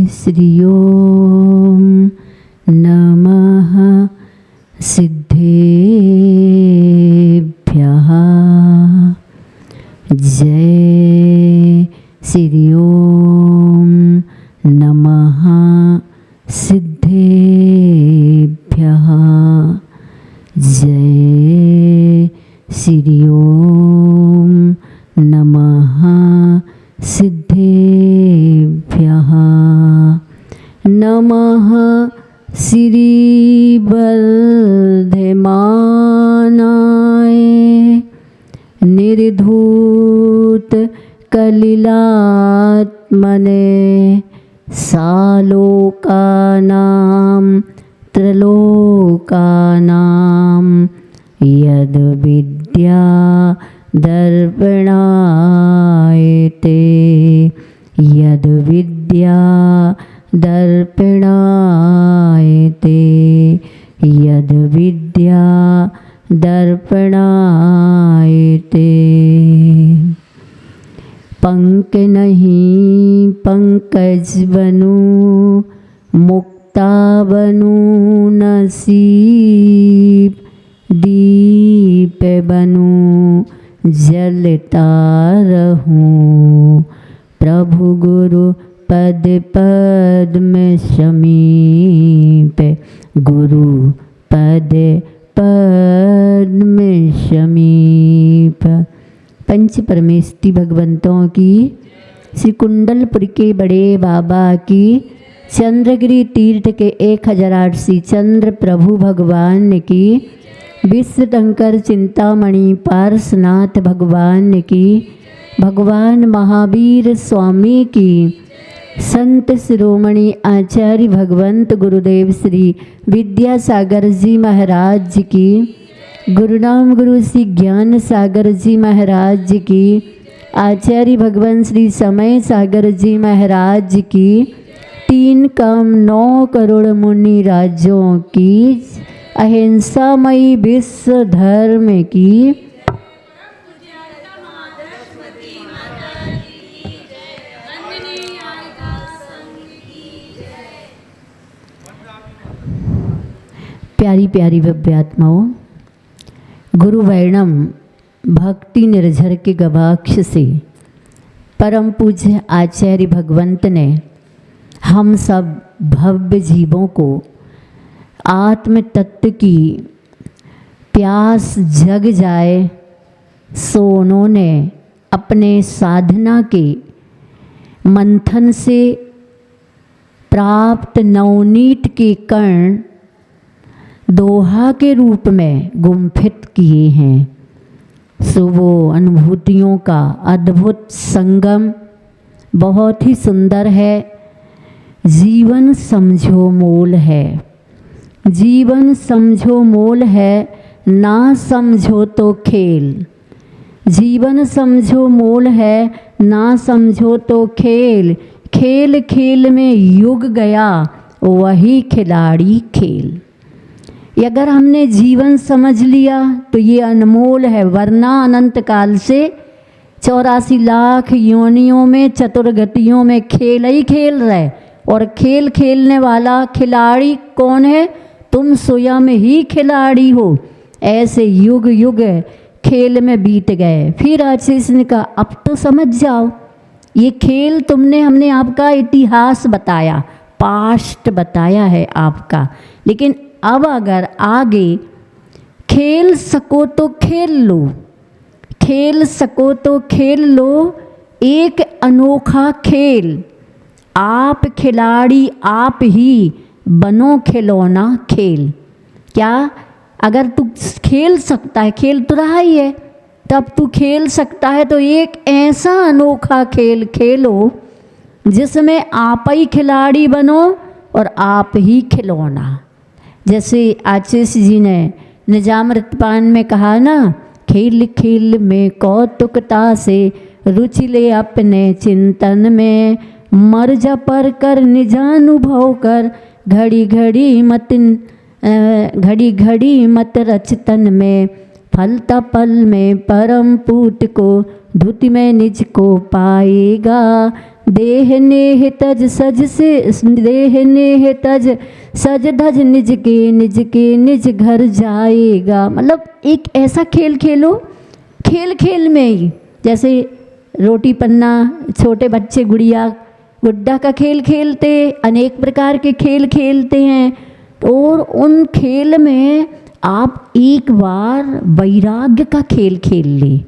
श्री ओम नमः सिद्धेभ्यः। जय श्री ओम नमः सिद्धेभ्यः। जय श्री ओम नमः सिद्धेभ्यः। नमः श्री वर्धमानाय निर्धूत कलिलात्मने सालोकानां त्रिलोकानां यद विद्या दर्पणायते यद विद्या दर्पणायते यद विद्या दर्पणायते। पंक नहीं पंकज बनूं मुक्ता बनूं नसीब दीप बनूं जलता रहूं प्रभु गुरु पद पद्म समीप गुरु पद पद्म समीप। पंच परमेष्टि भगवंतों की, श्री कुंडलपुर के बड़े बाबा की, चंद्रगिरी तीर्थ के 1008 चंद्र प्रभु भगवान की, विश्व टंकर चिंतामणि पार्श्वनाथ भगवान की, भगवान महावीर स्वामी की, संत शिरोमणि आचार्य भगवंत गुरुदेव श्री विद्यासागर जी महाराज की, गुरुनाम गुरु श्री ज्ञान सागर जी महाराज की, आचार्य भगवान श्री समय सागर जी महाराज की, 3 काम 9 करोड़ मुनि राज्यों की, अहिंसामयी विश्व धर्म की, प्यारी प्यारी भव्यात्माओं, गुरु वैणम भक्ति निर्झर के गवाक्ष से परम पूज्य आचार्य भगवंत ने हम सब भव्य जीवों को आत्म तत्व की प्यास जग जाए सो उन्होंने अपने साधना के मंथन से प्राप्त नवनीत के कण दोहा के रूप में गुम्फित किए हैं। सो वो अनुभूतियों का अद्भुत संगम बहुत ही सुंदर है। जीवन समझो मोल है, जीवन समझो मोल है, ना समझो तो खेल। जीवन समझो मोल है, ना समझो तो खेल। खेल खेल में युग गया वही खिलाड़ी खेल। अगर हमने जीवन समझ लिया तो ये अनमोल है, वरना अनंत काल से 84 लाख योनियों में चतुर्गतियों में खेल ही खेल रहे। और खेल खेलने वाला खिलाड़ी कौन है? तुम स्वयं ही खिलाड़ी हो। ऐसे युग युग खेल में बीत गए। फिर आशीष ने कहा अब तो समझ जाओ, ये खेल तुमने हमने आपका इतिहास बताया, पास्ट बताया है आपका, लेकिन अब अगर आगे खेल सको तो खेल लो, खेल सको तो खेल लो एक अनोखा खेल। आप खिलाड़ी आप ही बनो खिलौना खेल। क्या अगर तू खेल सकता है, खेल तो रहा ही है, तब तू खेल सकता है तो एक ऐसा अनोखा खेल खेलो जिसमें आप ही खिलाड़ी बनो और आप ही खिलौना। जैसे आशीष जी ने निजामृतपान में कहा ना, खेल खेल में कौतुकता से रुचि ले अपने चिंतन में, मर जा पर कर निजानुभव कर, घड़ी घड़ी मत रचतन में, फलता पल में परम पूत को धुति में निज को पाएगा। देह नेह तज सज से देह नेह तज सज धज निज के निज घर जाएगा। मतलब एक ऐसा खेल खेलो, खेल खेल में ही, जैसे रोटी पन्ना छोटे बच्चे गुड़िया गुड्डा का खेल खेलते, अनेक प्रकार के खेल खेलते हैं, और उन खेल में आप एक बार वैराग्य का खेल खेल ले,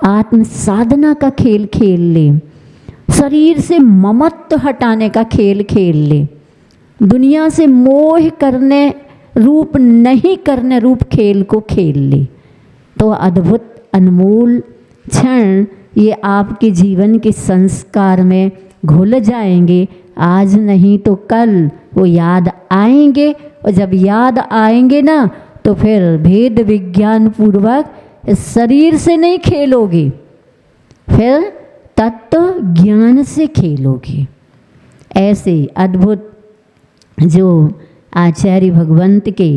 आत्म साधना का खेल खेल ले, शरीर से ममत्व हटाने का खेल खेल ले, दुनिया से मोह करने रूप नहीं करने रूप खेल को खेल ले, तो अद्भुत अनमोल क्षण ये आपके जीवन के संस्कार में घुल जाएंगे। आज नहीं तो कल वो याद आएंगे, और जब याद आएंगे ना तो फिर भेद विज्ञान पूर्वक इस शरीर से नहीं खेलोगे, फिर तत्व ज्ञान से खेलोगे। ऐसे अद्भुत जो आचार्य भगवंत के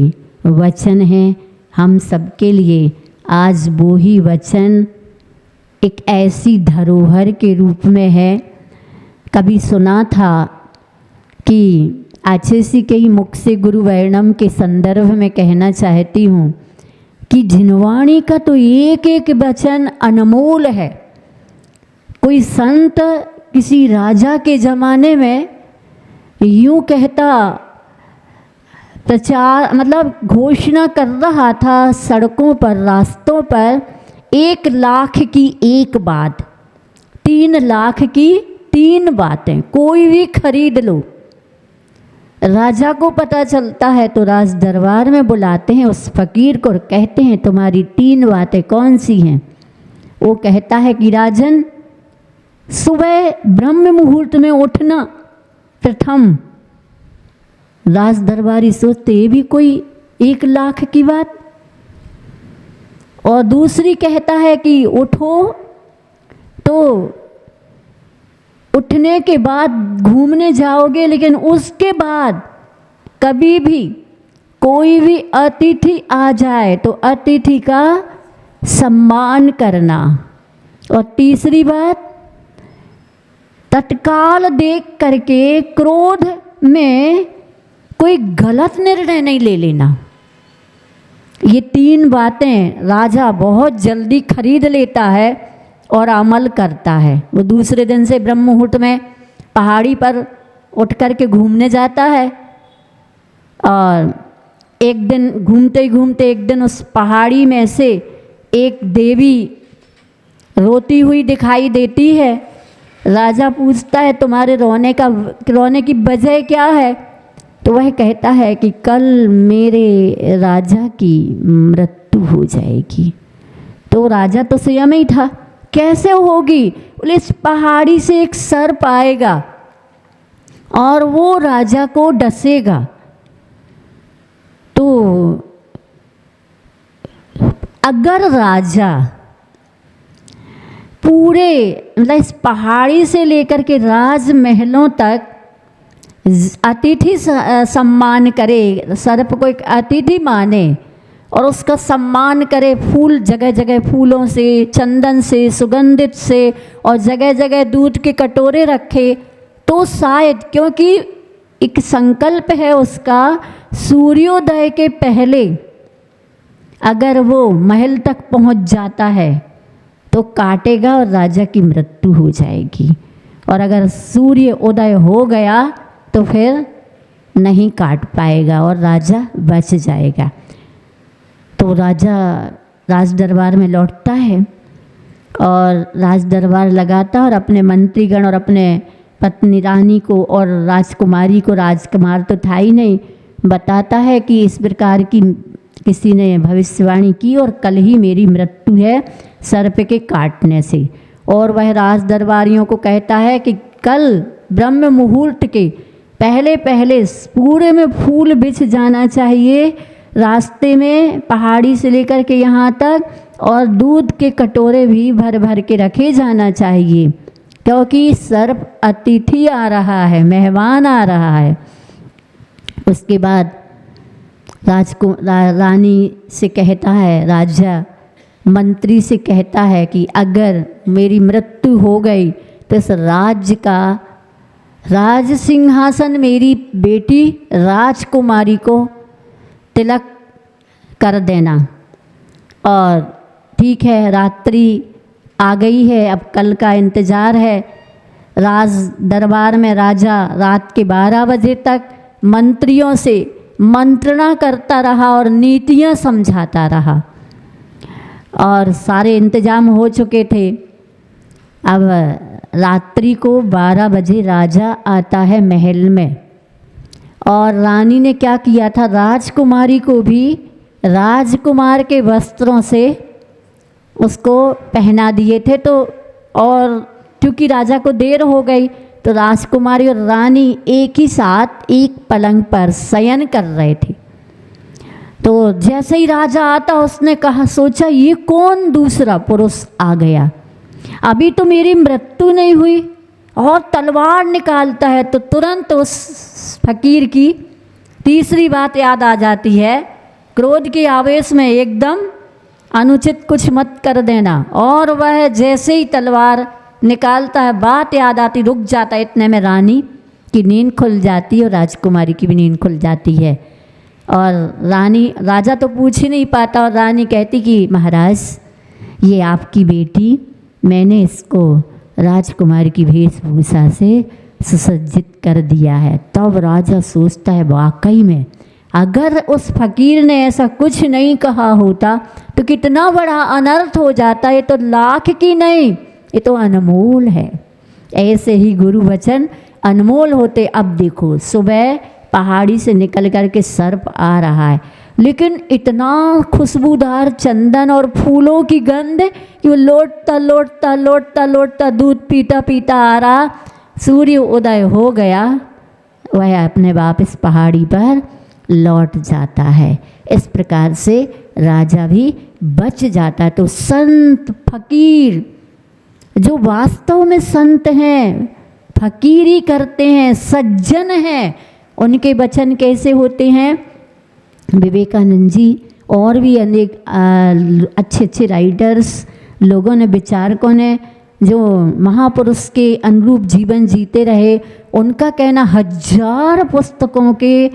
वचन हैं हम सबके लिए, आज वो ही वचन एक ऐसी धरोहर के रूप में है। कभी सुना था कि आचार्य के ही मुख से गुरु वर्णम के संदर्भ में कहना चाहती हूँ कि जिनवाणी का तो एक एक वचन अनमोल है। कोई संत किसी राजा के ज़माने में यूँ कहता, प्रचार मतलब घोषणा कर रहा था सड़कों पर रास्तों पर, 1 लाख की एक बात, 3 लाख की 3 बातें, कोई भी खरीद लो। राजा को पता चलता है तो राज दरबार में बुलाते हैं उस फकीर को और कहते हैं तुम्हारी 3 बातें कौन सी हैं। वो कहता है कि राजन, सुबह ब्रह्म मुहूर्त में उठना प्रथम। राज दरबारी सोचते ये भी कोई 1 लाख की बात। और दूसरी कहता है कि उठो तो उठने के बाद घूमने जाओगे, लेकिन उसके बाद कभी भी कोई भी अतिथि आ जाए तो अतिथि का सम्मान करना। और तीसरी बात, तत्काल देख करके क्रोध में कोई गलत निर्णय नहीं ले लेना। ये 3 बातें राजा बहुत जल्दी खरीद लेता है और अमल करता है। वो दूसरे दिन से ब्रह्म मुहूर्त में पहाड़ी पर उठ कर के घूमने जाता है, और एक दिन घूमते ही घूमते एक दिन उस पहाड़ी में से एक देवी रोती हुई दिखाई देती है। राजा पूछता है तुम्हारे रोने की वजह क्या है? तो वह कहता है कि कल मेरे राजा की मृत्यु हो जाएगी। तो राजा तो स्वयं ही था, कैसे होगी? बोले इस पहाड़ी से एक सर्प आएगा और वो राजा को डसेगा। तो अगर राजा पूरे मतलब इस पहाड़ी से लेकर के राजमहलों तक अतिथि सम्मान करे, सर्प को एक अतिथि माने और उसका सम्मान करे, फूल जगह जगह फूलों से, चंदन से, सुगंधित से, और जगह जगह दूध के कटोरे रखे, तो शायद, क्योंकि एक संकल्प है उसका, सूर्योदय के पहले अगर वो महल तक पहुंच जाता है तो काटेगा और राजा की मृत्यु हो जाएगी, और अगर सूर्य उदय हो गया तो फिर नहीं काट पाएगा और राजा बच जाएगा। तो राजा राज दरबार में लौटता है और राज दरबार लगाता है और अपने मंत्रीगण और अपने पत्नी रानी को और राजकुमारी को, राजकुमार तो था ही नहीं, बताता है कि इस प्रकार की किसी ने भविष्यवाणी की और कल ही मेरी मृत्यु है सर्प के काटने से। और वह राज दरबारियों को कहता है कि कल ब्रह्म मुहूर्त के पहले पहले पूरे में फूल बिछ जाना चाहिए रास्ते में, पहाड़ी से लेकर के यहाँ तक, और दूध के कटोरे भी भर भर के रखे जाना चाहिए, क्योंकि सर्प अतिथि आ रहा है, मेहमान आ रहा है। उसके बाद रानी से कहता है राजा मंत्री से कहता है कि अगर मेरी मृत्यु हो गई तो इस राज्य का राज सिंहासन मेरी बेटी राजकुमारी को तिलक कर देना। और ठीक है, रात्रि आ गई है, अब कल का इंतज़ार है। राज दरबार में राजा रात के 12 बजे तक मंत्रियों से मंत्रणा करता रहा और नीतियाँ समझाता रहा और सारे इंतजाम हो चुके थे। अब रात्रि को 12 बजे राजा आता है महल में और रानी ने क्या किया था, राजकुमारी को भी राजकुमार के वस्त्रों से उसको पहना दिए थे। तो और क्योंकि राजा को देर हो गई तो राजकुमारी और रानी एक ही साथ एक पलंग पर शयन कर रहे थे। तो जैसे ही राजा आता उसने कहा, सोचा ये कौन दूसरा पुरुष आ गया, अभी तो मेरी मृत्यु नहीं हुई और तलवार निकालता है। तो तुरंत उस फकीर की तीसरी बात याद आ जाती है, क्रोध के आवेश में एकदम अनुचित कुछ मत कर देना। और वह जैसे ही तलवार निकालता है बात याद आती, रुक जाता है। इतने में रानी की नींद खुल जाती है और राजकुमारी की भी नींद खुल जाती है। और राजा तो पूछ ही नहीं पाता और रानी कहती कि महाराज ये आपकी बेटी, मैंने इसको राजकुमारी की वेशभूषा से सुसज्जित कर दिया है। तब राजा सोचता है वाकई में अगर उस फकीर ने ऐसा कुछ नहीं कहा होता तो कितना बड़ा अनर्थ हो जाता। ये तो लाख की नहीं, ये तो अनमोल है। ऐसे ही गुरु वचन अनमोल होते। अब देखो सुबह पहाड़ी से निकल कर के सर्प आ रहा है, लेकिन इतना खुशबूदार चंदन और फूलों की गंध कि वो लौटता लौटता लौटता लौटता दूध पीता पीता आ रहा। सूर्य उदय हो गया, वह अपने वापस पहाड़ी पर लौट जाता है। इस प्रकार से राजा भी बच जाता है। तो संत फकीर जो वास्तव में संत हैं, फकीरी करते हैं, सज्जन हैं, उनके वचन कैसे होते हैं। विवेकानंद जी और भी अनेक अच्छे अच्छे राइटर्स लोगों ने, विचारकों ने जो महापुरुष के अनुरूप जीवन जीते रहे, उनका कहना 1000 पुस्तकों के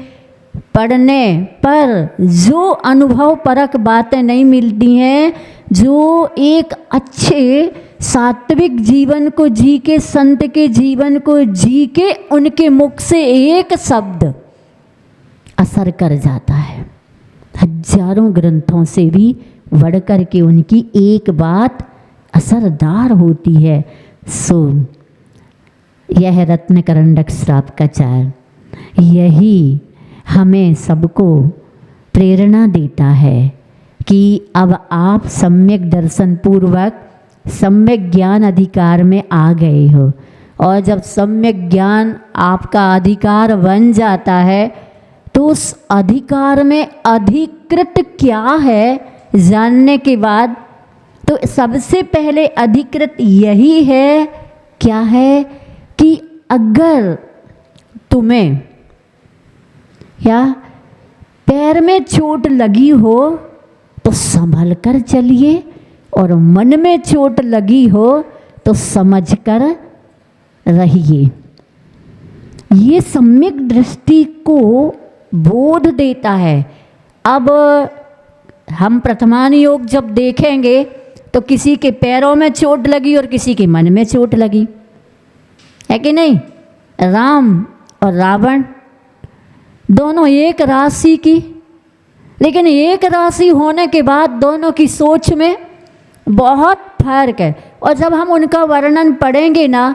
पढ़ने पर जो अनुभव परक बातें नहीं मिलती हैं, जो एक अच्छे सात्विक जीवन को जी के, संत के जीवन को जी के उनके मुख से एक शब्द असर कर जाता है। हजारों ग्रंथों से भी बढ़कर के उनकी एक बात असरदार होती है। सो यह रत्न करंडक श्राप का चार, यही हमें सबको प्रेरणा देता है कि अब आप सम्यक दर्शन पूर्वक सम्यक ज्ञान अधिकार में आ गए हो। और जब सम्यक ज्ञान आपका अधिकार बन जाता है तो उस अधिकार में अधिकृत क्या है जानने के बाद, तो सबसे पहले अधिकृत यही है, क्या है कि अगर तुम्हें या पैर में चोट लगी हो तो संभल कर चलिए, और मन में चोट लगी हो तो समझ कर रहिए। ये सम्यक दृष्टि को बोध देता है। अब हम प्रथमान योग जब देखेंगे तो किसी के पैरों में चोट लगी और किसी के मन में चोट लगी, है कि नहीं। राम और रावण दोनों एक राशि की, लेकिन एक राशि होने के बाद दोनों की सोच में बहुत फर्क है। और जब हम उनका वर्णन पढ़ेंगे ना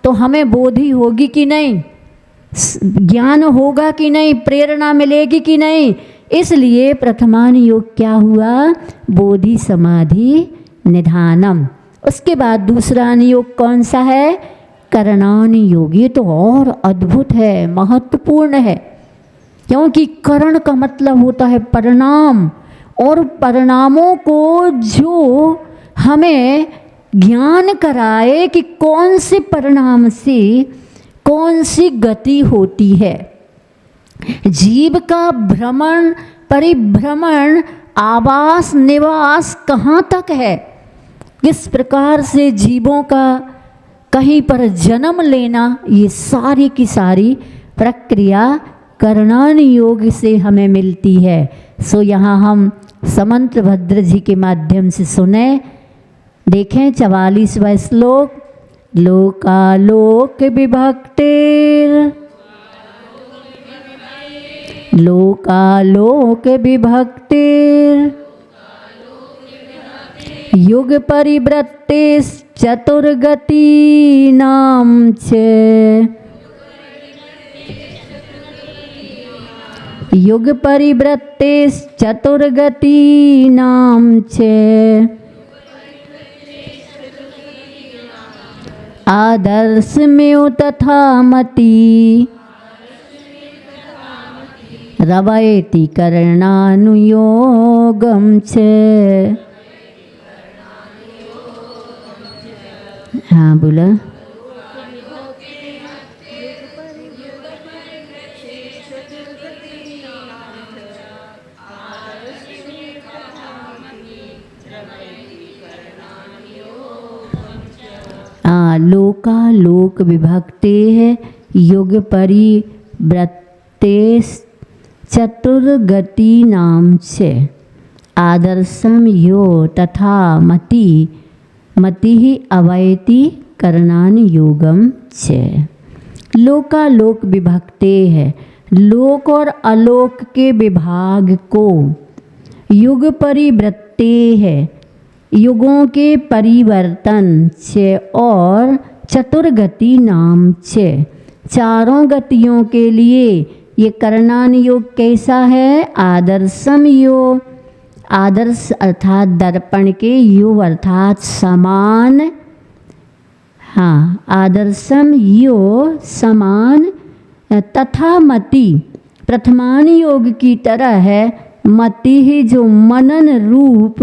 तो हमें बोधि होगी कि नहीं, ज्ञान होगा कि नहीं, प्रेरणा मिलेगी कि नहीं। इसलिए प्रथमान योग क्या हुआ, बोधि समाधि निधानम। उसके बाद दूसरा योग कौन सा है, करणान योग। ये तो और अद्भुत है, महत्वपूर्ण है, क्योंकि करण का मतलब होता है परिणाम, और परिणामों को जो हमें ज्ञान कराए कि कौन से परिणाम से कौन सी गति होती है। जीव का भ्रमण परिभ्रमण आवास निवास कहाँ तक है, किस प्रकार से जीवों का कहीं पर जन्म लेना, ये सारी की सारी प्रक्रिया करणान योग से हमें मिलती है। सो यहाँ हम समंतभद्र जी के माध्यम से सुने। देखें 44वां श्लोक। लोकालोक विभक्तिर लोकालोक विभक्तिर युग परिवृत्ते चतुर्गति नाम च युग परिवृत्ते चतुर्गति नाम च आदर्श में तथा मति रवयति करणानुयोगम च। हाँ बोला। लोकालोक विभक्ते है युग परिवृत्ते चतुर्गति नाम च आदर्शम यो तथा मति मति ही अवयति करणान योगम च। लोकालोक विभक्ते है लोक और अलोक के विभाग को, युग परिवृत्ते है युगों के परिवर्तन च और चतुर्गति नाम च चारों गतियों के लिए ये करणान योग कैसा है? आदर्शम योग, आदर्श अर्थात दर्पण के, योग अर्थात समान। हाँ, आदर्शम योग समान तथा मति प्रथमान योग की तरह है। मति ही जो मनन रूप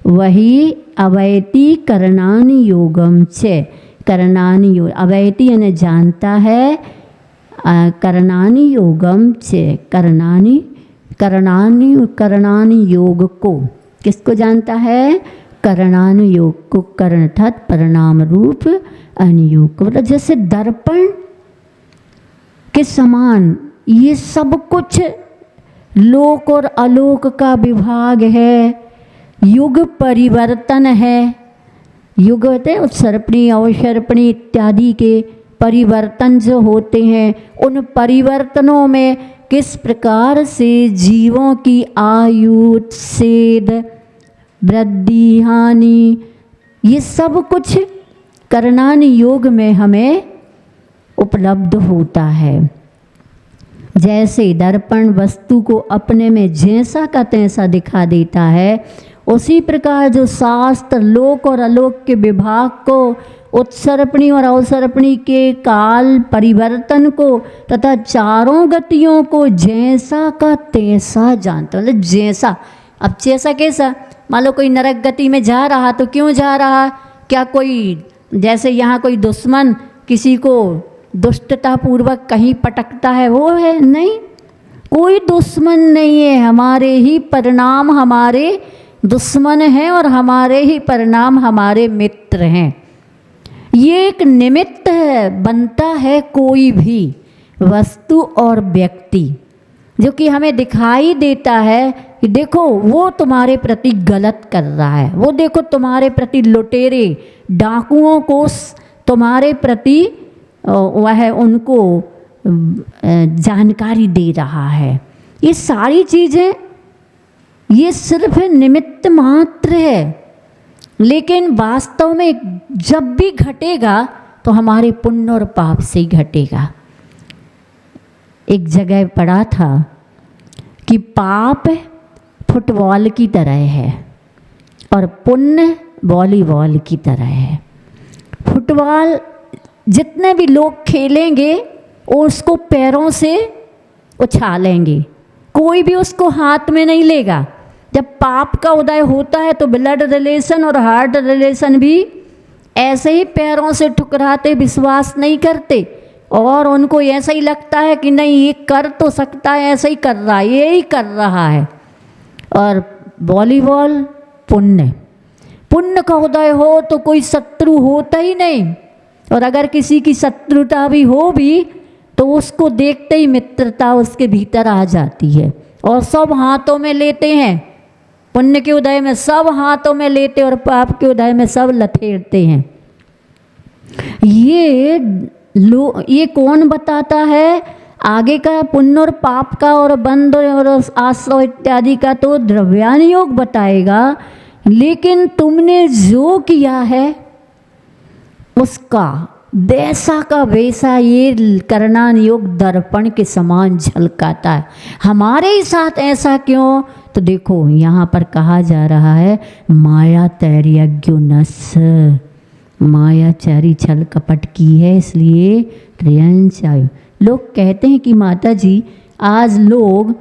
वही अवैति करणान योगम च करणान योग अवैति यानी जानता है, करणानि योगम च करणानि योग को किसको जानता है? करणान योग को, कर्ण अर्थात परिणाम रूप अनुयोग को। मतलब जैसे दर्पण के समान ये सब कुछ लोक और अलोक का विभाग है। युग परिवर्तन है, युग होते हैं उत्सर्पणी अवसर्पणी इत्यादि के परिवर्तन जो होते हैं, उन परिवर्तनों में किस प्रकार से जीवों की आयु छेद वृद्धि हानि ये सब कुछ करणान योग में हमें उपलब्ध होता है। जैसे दर्पण वस्तु को अपने में जैसा का तैसा दिखा देता है, उसी प्रकार जो शास्त्र लोक और अलोक के विभाग को, उत्सर्पणी और अवसर्पणी के काल परिवर्तन को तथा चारों गतियों को जैसा का तैसा जानता, मतलब जैसा। अब जैसा कैसा? मान लो कोई नरक गति में जा रहा तो क्यों जा रहा? क्या कोई जैसे यहाँ कोई दुश्मन किसी को दुष्टता पूर्वक कहीं पटकता है वो है? नहीं, कोई दुश्मन नहीं है। हमारे ही परिणाम हमारे दुश्मन हैं और हमारे ही परिणाम हमारे मित्र हैं। ये एक निमित्त है, बनता है कोई भी वस्तु और व्यक्ति जो कि हमें दिखाई देता है कि देखो वो तुम्हारे प्रति गलत कर रहा है, वो देखो तुम्हारे प्रति लुटेरे डाकुओं को तुम्हारे प्रति वह उनको जानकारी दे रहा है। ये सारी चीज़ें ये सिर्फ निमित्त मात्र है, लेकिन वास्तव में जब भी घटेगा तो हमारे पुण्य और पाप से ही घटेगा। एक जगह पढ़ा था कि पाप फुटबॉल की तरह है और पुण्य वॉलीबॉल की तरह है। फुटबॉल जितने भी लोग खेलेंगे वो उसको पैरों से उछालेंगे, कोई भी उसको हाथ में नहीं लेगा। जब पाप का उदय होता है तो ब्लड रिलेशन और हार्ट रिलेशन भी ऐसे ही पैरों से ठुकराते, विश्वास नहीं करते और उनको ऐसा ही लगता है कि नहीं ये कर तो सकता है, ऐसा ही कर रहा है, ये ही कर रहा है। और वॉलीबॉल पुण्य, पुण्य का उदय हो तो कोई शत्रु होता ही नहीं, और अगर किसी की शत्रुता भी हो भी तो उसको देखते ही मित्रता उसके भीतर आ जाती है, और सब हाथों में लेते हैं। पुण्य के उदय में सब हाथों में लेते और पाप के उदय में सब लथेड़ते हैं। ये कौन बताता है? आगे का पुण्य और पाप का और बंध और आश्रय इत्यादि का तो द्रव्यान योग बताएगा, लेकिन तुमने जो किया है उसका वैसा का वैसा ये करणान योग दर्पण के समान झलकाता है। हमारे ही साथ ऐसा क्यों? तो देखो यहाँ पर कहा जा रहा है माया तैर्यज्ञो नस, माया चारी छल कपट की है, इसलिए त्रियंश आयु। लोग कहते हैं कि माता जी आज लोग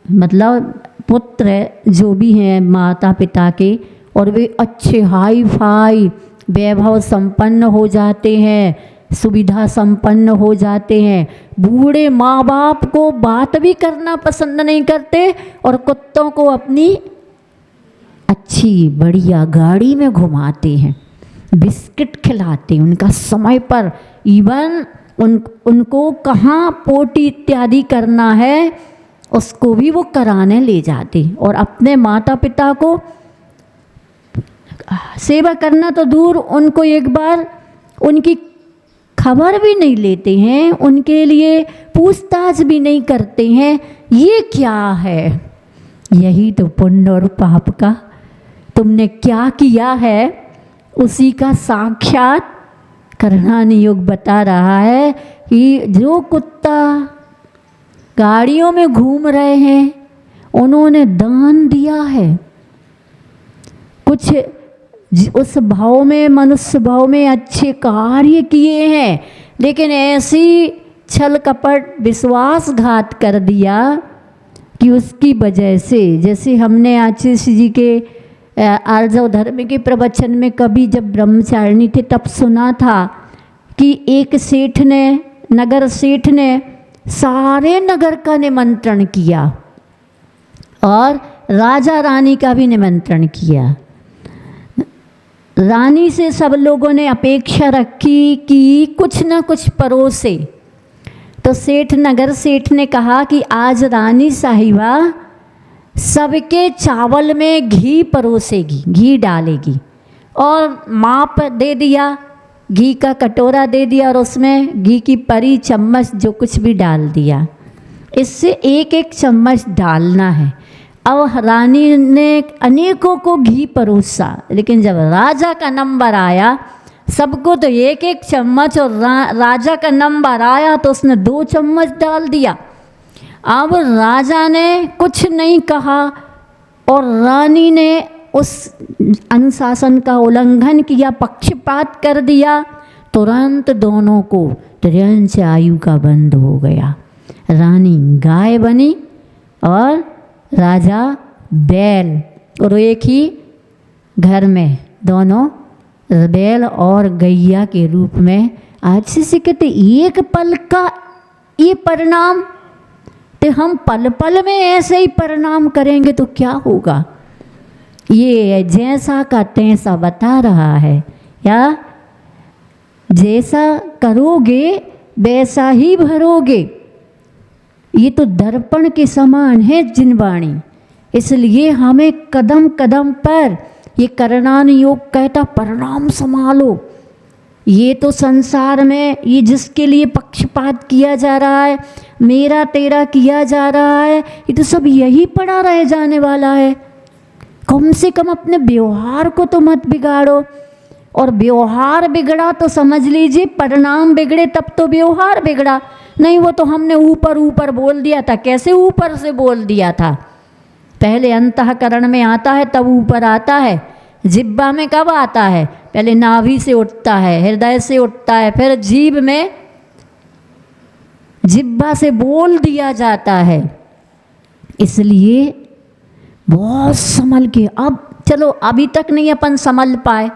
मतलब पुत्र जो भी हैं माता पिता के, और वे अच्छे हाई फाई वैभव संपन्न हो जाते हैं, सुविधा संपन्न हो जाते हैं, बूढ़े माँ बाप को बात भी करना पसंद नहीं करते और कुत्तों को अपनी अच्छी बढ़िया गाड़ी में घुमाते हैं, बिस्किट खिलाते हैं उनका समय पर, इवन उनको कहाँ पोटी इत्यादि करना है उसको भी वो कराने ले जाते, और अपने माता पिता को सेवा करना तो दूर, उनको एक बार उनकी खबर भी नहीं लेते हैं, उनके लिए पूछताछ भी नहीं करते हैं। ये क्या है? यही तो पुण्य और पाप का तुमने क्या किया है उसी का साक्षात करणान योग बता रहा है कि जो कुत्ता गाड़ियों में घूम रहे हैं उन्होंने दान दिया है, कुछ उस भाव में मनुष्य भाव में अच्छे कार्य किए हैं, लेकिन ऐसी छल कपट विश्वासघात कर दिया कि उसकी वजह से, जैसे हमने आशीष जी के आर्जव धर्म के प्रवचन में कभी जब ब्रह्मचारिणी थे तब सुना था कि एक सेठ ने, नगर सेठ ने सारे नगर का निमंत्रण किया और राजा रानी का भी निमंत्रण किया। रानी से सब लोगों ने अपेक्षा रखी कि कुछ न कुछ परोसे, तो सेठ, नगर सेठ ने कहा कि आज रानी साहिबा सबके चावल में घी परोसेगी, घी डालेगी, और माप दे दिया, घी का कटोरा दे दिया और उसमें घी की परी चम्मच जो कुछ भी डाल दिया, इससे एक एक चम्मच डालना है। अब रानी ने अनेकों को घी परोसा, लेकिन जब राजा का नंबर आया सबको तो एक एक चम्मच, और राजा का नंबर आया तो उसने 2 चम्मच डाल दिया। अब राजा ने कुछ नहीं कहा और रानी ने उस अनुशासन का उल्लंघन किया, पक्षपात कर दिया, तुरंत दोनों को त्रियंश आयु का बंध हो गया। रानी गाय बनी और राजा बैल, और एक ही घर में दोनों बैल और गैया के रूप में। आज से कहते एक पल का ये परिणाम, तो हम पल पल में ऐसे ही परिणाम करेंगे तो क्या होगा? ये जैसा का तैसा बता रहा है, या जैसा करोगे वैसा ही भरोगे। ये तो दर्पण के समान है जिनवाणी, इसलिए हमें कदम कदम पर ये करणान योग कहता परिणाम संभालो। ये तो संसार में ये जिसके लिए पक्षपात किया जा रहा है, मेरा तेरा किया जा रहा है, ये तो सब यही पड़ा रह जाने वाला है। कम से कम अपने व्यवहार को तो मत बिगाड़ो, और व्यवहार बिगड़ा तो समझ लीजिए परिणाम बिगड़े तब तो व्यवहार बिगड़ा। नहीं, वो तो हमने ऊपर ऊपर बोल दिया था। कैसे ऊपर से बोल दिया था? पहले अंतःकरण में आता है तब ऊपर आता है। जिह्वा में कब आता है? पहले नाभि से उठता है, हृदय से उठता है, फिर जीभ में, जिह्वा से बोल दिया जाता है। इसलिए बहुत संभल के, अब चलो अभी तक नहीं अपन संभल पाए,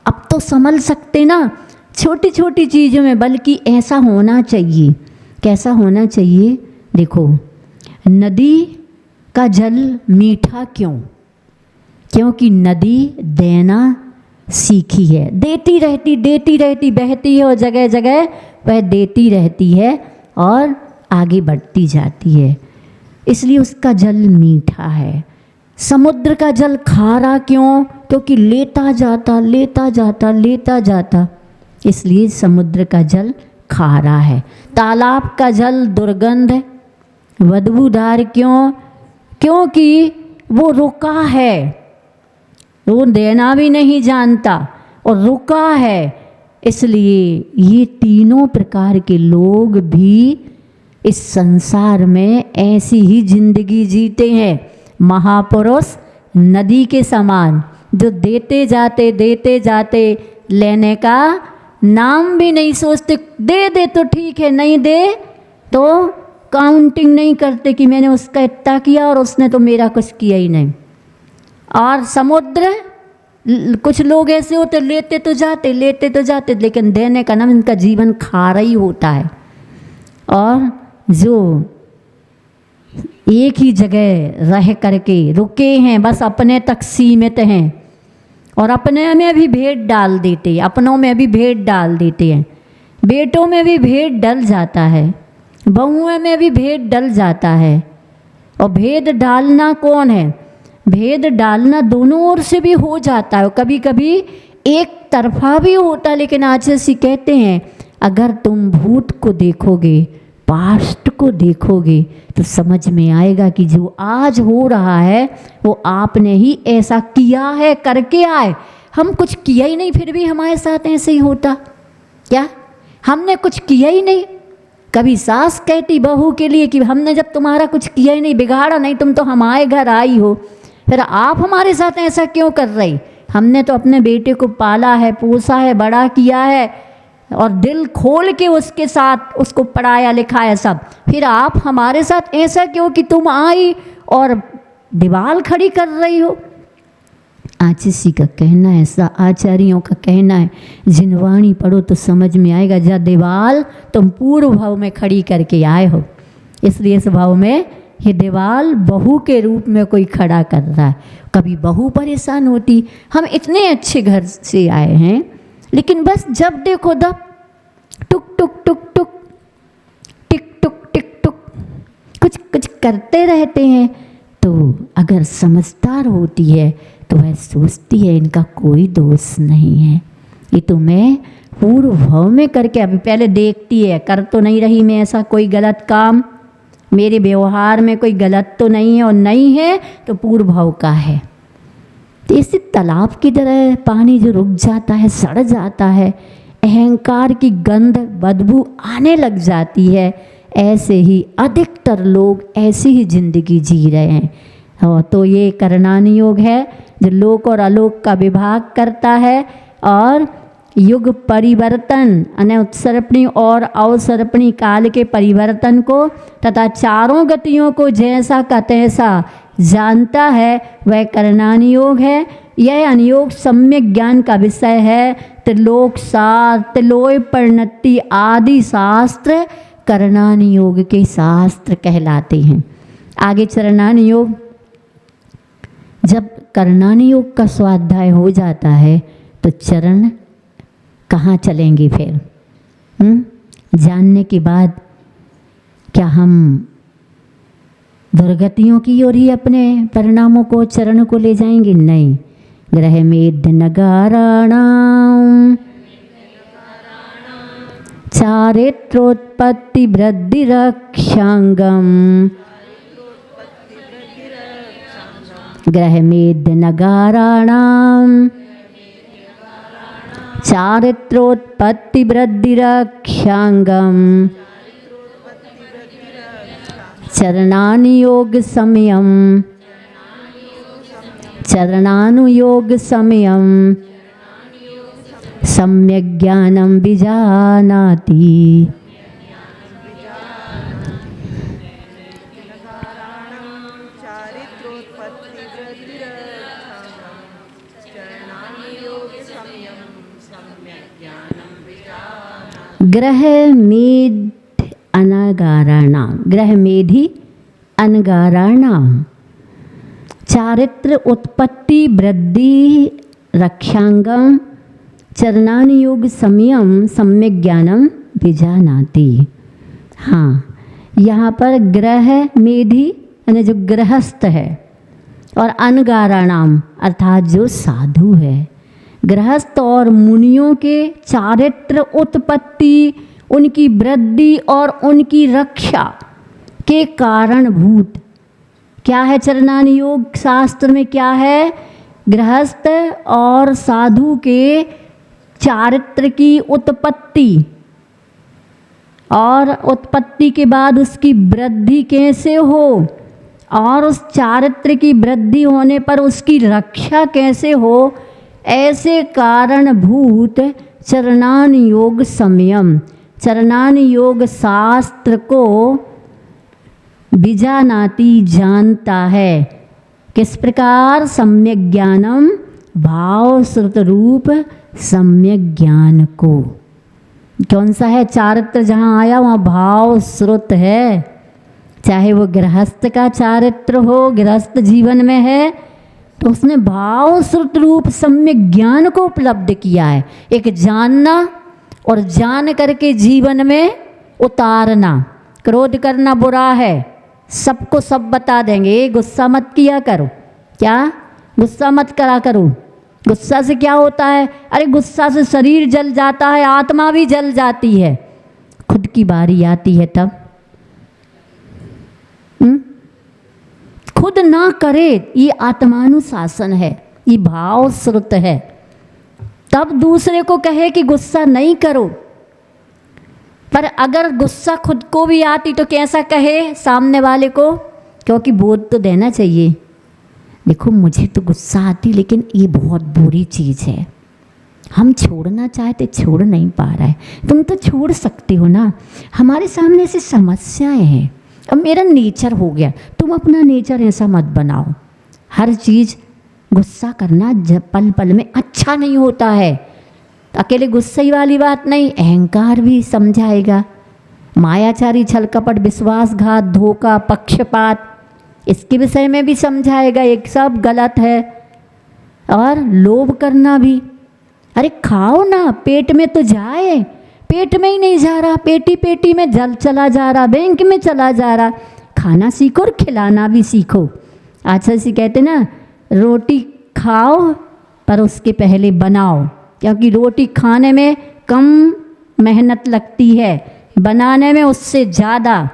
अब तो संभल सकते ना छोटी छोटी चीज़ों में। बल्कि ऐसा होना चाहिए, कैसा होना चाहिए? देखो, नदी का जल मीठा क्यों? क्योंकि नदी देना सीखी है, देती रहती बहती है और जगह जगह वह देती रहती है और आगे बढ़ती जाती है, इसलिए उसका जल मीठा है। समुद्र का जल खारा क्यों? क्योंकि लेता जाता, इसलिए समुद्र का जल खारा है। तालाब का जल दुर्गंध है, बदबूदार क्यों? क्योंकि वो रुका है, वो देना भी नहीं जानता और रुका है। इसलिए ये तीनों प्रकार के लोग भी इस संसार में ऐसी ही जिंदगी जीते हैं। महापुरुष नदी के समान जो देते जाते लेने का नाम भी नहीं सोचते। दे तो ठीक है, नहीं दे तो काउंटिंग नहीं करते कि मैंने उसका इतना किया और उसने तो मेरा कुछ किया ही नहीं। और समुद्र, कुछ लोग ऐसे होते लेते तो जाते लेकिन देने का नाम इनका जीवन खारा ही होता है। और जो एक ही जगह रह करके रुके हैं, बस अपने तक सीमित हैं और अपने में भी भेद डाल देते, अपनों में भी भेद डाल देते हैं। बेटों में भी भेद डल जाता है, बहुओं में भी भेद डल जाता है। और भेद डालना कौन है? भेद डालना दोनों ओर से भी हो जाता है, कभी कभी एक तरफा भी होता है। लेकिन आचार्य जी कहते हैं अगर तुम भूत को देखोगे, पास्ट को देखोगे तो समझ में आएगा कि जो आज हो रहा है वो आपने ही ऐसा किया है, करके आए। हम कुछ किया ही नहीं, फिर भी हमारे साथ ऐसे ही होता क्या? हमने कुछ किया ही नहीं। कभी सास कहती बहू के लिए कि हमने जब तुम्हारा कुछ किया ही नहीं, बिगाड़ा नहीं, तुम तो हमारे घर आई हो, फिर आप हमारे साथ ऐसा क्यों कर रही? हमने तो अपने बेटे को पाला है, पोसा है, बड़ा किया है और दिल खोल के उसके साथ उसको पढ़ाया लिखाया सब, फिर आप हमारे साथ ऐसा क्यों कि तुम आई और दीवार खड़ी कर रही हो? आचार्य जी का कहना है, ऐसा आचार्यों का कहना है, जिनवाणी पढ़ो तो समझ में आएगा। जा दीवाल तुम पूर्व भाव में खड़ी करके आए हो, इसलिए इस भाव में ये दीवाल बहू के रूप में कोई खड़ा कर रहा है। कभी बहू परेशान होती, हम इतने अच्छे घर से आए हैं लेकिन बस जब देखो तब टुक टुक टुक टुक टिक टुक टिक टुक कुछ कुछ करते रहते हैं। तो अगर समझदार होती है तो वह सोचती है इनका कोई दोष नहीं है, ये तो मैं पूर्व भाव में करके, अभी पहले देखती है कर तो नहीं रही मैं ऐसा कोई गलत काम, मेरे व्यवहार में कोई गलत तो नहीं है, और नहीं है तो पूर्व भाव का है। तो इसी तालाब की तरह पानी जो रुक जाता है, सड़ जाता है, अहंकार की गंध बदबू आने लग जाती है, ऐसे ही अधिकतर लोग ऐसी ही जिंदगी जी रहे हैं। तो ये करणानि योग है जो लोक और अलोक का विभाग करता है और युग परिवर्तन यानी उत्सर्पणी और अवसर्पणी काल के परिवर्तन को तथा चारों गतियों को जैसा का तैसा जानता है वह करणानि योग है। यह अनुयोग सम्यक ज्ञान का विषय है। त्रिलोक सार, त्रिलोय परिणति आदि शास्त्र करणानि योग के शास्त्र कहलाते हैं। आगे चरणानि योग, जब करणानि योग का स्वाध्याय हो जाता है तो चरण कहाँ चलेंगे फिर? जानने के बाद क्या हम दुर्गतियों की ओर ही अपने परिणामों को, चरण को ले जाएंगे? नहीं। ग्रह मेद नगाराणाम चारित्रोत्पत्ति वृद्धि रक्षांगम। ग्रह मेद नगाराणाम चारित्रोत्पत्ति वृद्धि रक्षांगम। चरणानि योग समयम, चरणानुयोग समयम सम्यक ज्ञानम विजानाति। ग्रह मेध अनगाराणाम, ग्रह मेधि अनगाराणाम चारित्र उत्पत्ति वृद्धि रक्षांगम चरणानि योग समयम सम्यक ज्ञानम विजानाति। हाँ, यहाँ पर ग्रह मेधि यानी जो गृहस्थ है और अनगाराणाम अर्थात जो साधु है, गृहस्थ और मुनियों के चारित्र उत्पत्ति, उनकी वृद्धि और उनकी रक्षा के कारणभूत क्या है? चरणानि योग शास्त्र में क्या है? गृहस्थ और साधु के चारित्र की उत्पत्ति और उत्पत्ति के बाद उसकी वृद्धि कैसे हो, और उस चारित्र की वृद्धि होने पर उसकी रक्षा कैसे हो, ऐसे कारणभूत चरणान योग संयम, चरणान योग शास्त्र को विजानाति जानता है। किस प्रकार? सम्यक ज्ञानम, भाव श्रुत रूप सम्यक ज्ञान को। कौन सा है? चारित्र जहाँ आया वहाँ भाव श्रुत है, चाहे वो गृहस्थ का चारित्र हो, गृहस्थ जीवन में है तो उसने भाव श्रुत रूप सम्यक ज्ञान को उपलब्ध किया है। एक जानना और जान करके जीवन में उतारना। क्रोध करना बुरा है, सबको सब बता देंगे, गुस्सा मत किया करो। क्या? गुस्सा मत करा करो। गुस्सा से क्या होता है? अरे गुस्सा से शरीर जल जाता है, आत्मा भी जल जाती है। खुद की बारी आती है तब खुद ना करे, ये आत्मानुशासन है, ये भाव श्रुत है। तब दूसरे को कहे कि गुस्सा नहीं करो, पर अगर गुस्सा खुद को भी आती तो कैसा कहे सामने वाले को? क्योंकि बोध तो देना चाहिए, देखो मुझे तो गुस्सा आती लेकिन ये बहुत बुरी चीज़ है, हम छोड़ना चाहते छोड़ नहीं पा रहा है, तुम तो छोड़ सकते हो ना, हमारे सामने ऐसी समस्याएं हैं, अब मेरा नेचर हो गया, तुम अपना नेचर ऐसा मत बनाओ। हर चीज़ गुस्सा करना पल पल में अच्छा नहीं होता है। अकेले गुस्से ही वाली बात नहीं, अहंकार भी समझाएगा, मायाचारी, छल कपट, विश्वासघात, धोखा, पक्षपात, इसके विषय में भी समझाएगा, एक सब गलत है। और लोभ करना भी, अरे खाओ ना, पेट में तो जाए, पेट में ही नहीं जा रहा, पेटी पेटी में जल चला जा रहा, बैंक में चला जा रहा। खाना सीखो और खिलाना भी सीखो। अच्छा सी कहते ना, रोटी खाओ पर उसके पहले बनाओ, क्योंकि रोटी खाने में कम मेहनत लगती है, बनाने में उससे ज़्यादा,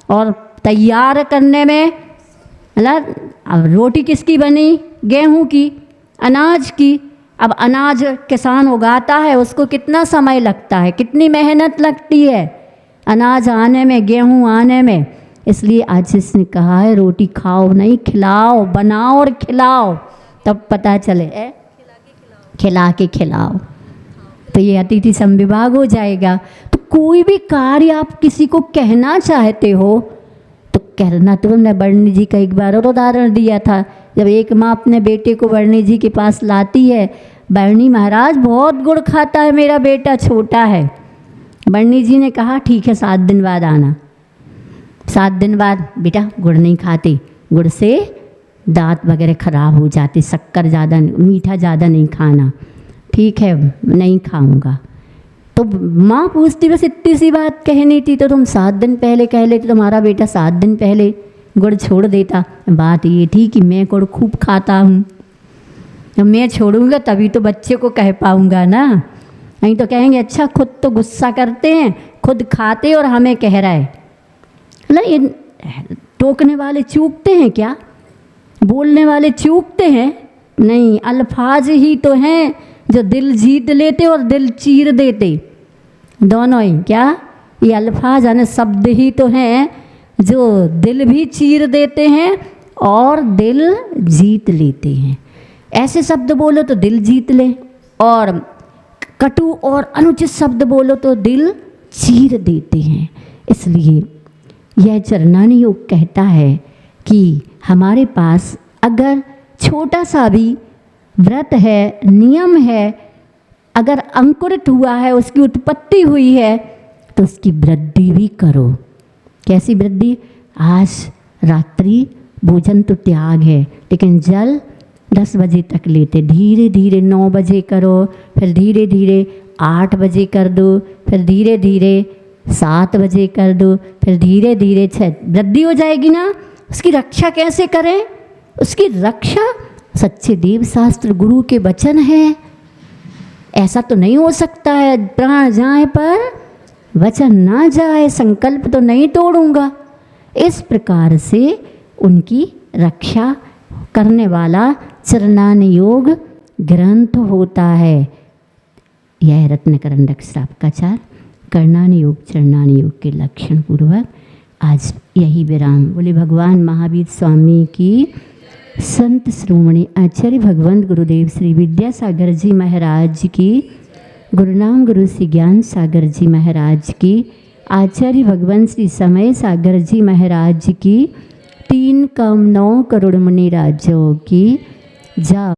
और तैयार करने में, मतलब अब रोटी किसकी बनी? गेहूं की, अनाज की। अब अनाज किसान उगाता है, उसको कितना समय लगता है, कितनी मेहनत लगती है अनाज आने में, गेहूं आने में। इसलिए आज इसने कहा है रोटी खाओ नहीं, खिलाओ, बनाओ और खिलाओ, तब पता चले, खिला के खिलाओ, तो ये अतिथि समविभाग हो जाएगा। तो कोई भी कार्य आप किसी को कहना चाहते हो तो कहना। तो मैं बरनी जी का एक बार और उदाहरण दिया था, जब एक माँ अपने बेटे को बरनी जी के पास लाती है, बरनी महाराज बहुत गुड़ खाता है मेरा बेटा, छोटा है। बरनी जी ने कहा ठीक है 7 दिन बाद आना। 7 दिन बाद बेटा गुड़ नहीं खाते, गुड़ से दांत वगैरह खराब हो जाते, शक्कर ज़्यादा, मीठा ज़्यादा नहीं खाना। ठीक है नहीं खाऊंगा। तो माँ पूछती बस इतनी सी बात कहनी थी, तो तुम 7 दिन पहले कह लेते, तुम्हारा बेटा 7 दिन पहले गुड़ छोड़ देता। बात ये थी कि मैं गुड़ खूब खाता हूँ, जब मैं छोड़ूंगा तभी तो बच्चे को कह पाऊँगा ना, नहीं तो कहेंगे अच्छा खुद तो गुस्सा करते हैं, खुद खाते और हमें कह रहा है। मतलब ये टोकने वाले चूकते हैं क्या? बोलने वाले चूकते हैं? नहीं, अल्फाज ही तो हैं जो दिल जीत लेते और दिल चीर देते, दोनों ही। क्या ये अल्फाज यानी शब्द ही तो हैं जो दिल भी चीर देते हैं और दिल जीत लेते हैं। ऐसे शब्द बोलो तो दिल जीत ले, और कटु और अनुचित शब्द बोलो तो दिल चीर देते हैं। इसलिए यह चरणानी योग कहता है कि हमारे पास अगर छोटा सा भी व्रत है, नियम है, अगर अंकुरित हुआ है, उसकी उत्पत्ति हुई है, तो उसकी वृद्धि भी करो। कैसी वृद्धि? आज रात्रि भोजन तो त्याग है, लेकिन जल 10 बजे तक लेते, धीरे धीरे 9 बजे करो, फिर धीरे धीरे 8 बजे कर दो, फिर धीरे धीरे 7 बजे कर दो, फिर धीरे धीरे 6। वृद्धि हो जाएगी ना, उसकी रक्षा कैसे करें? उसकी रक्षा सच्चे देव शास्त्र गुरु के वचन है। ऐसा तो नहीं हो सकता है प्राण जाए पर वचन ना जाए, संकल्प तो नहीं तोड़ूंगा। इस प्रकार से उनकी रक्षा करने वाला चरणान योग ग्रंथ होता है। यह रत्नकरण रक्षापकाचार करणान योग चरणान योग के लक्षण पूर्वक आज यही विराम। बोले भगवान महावीर स्वामी की, संत श्रोमणी आचार्य भगवंत गुरुदेव श्री विद्यासागर जी महाराज की, गुरुनाम गुरु श्री ज्ञान सागर जी महाराज की, आचार्य भगवंत श्री समय सागर जी महाराज की, 3 कम 9 करोड़ मुनि राजों की। जा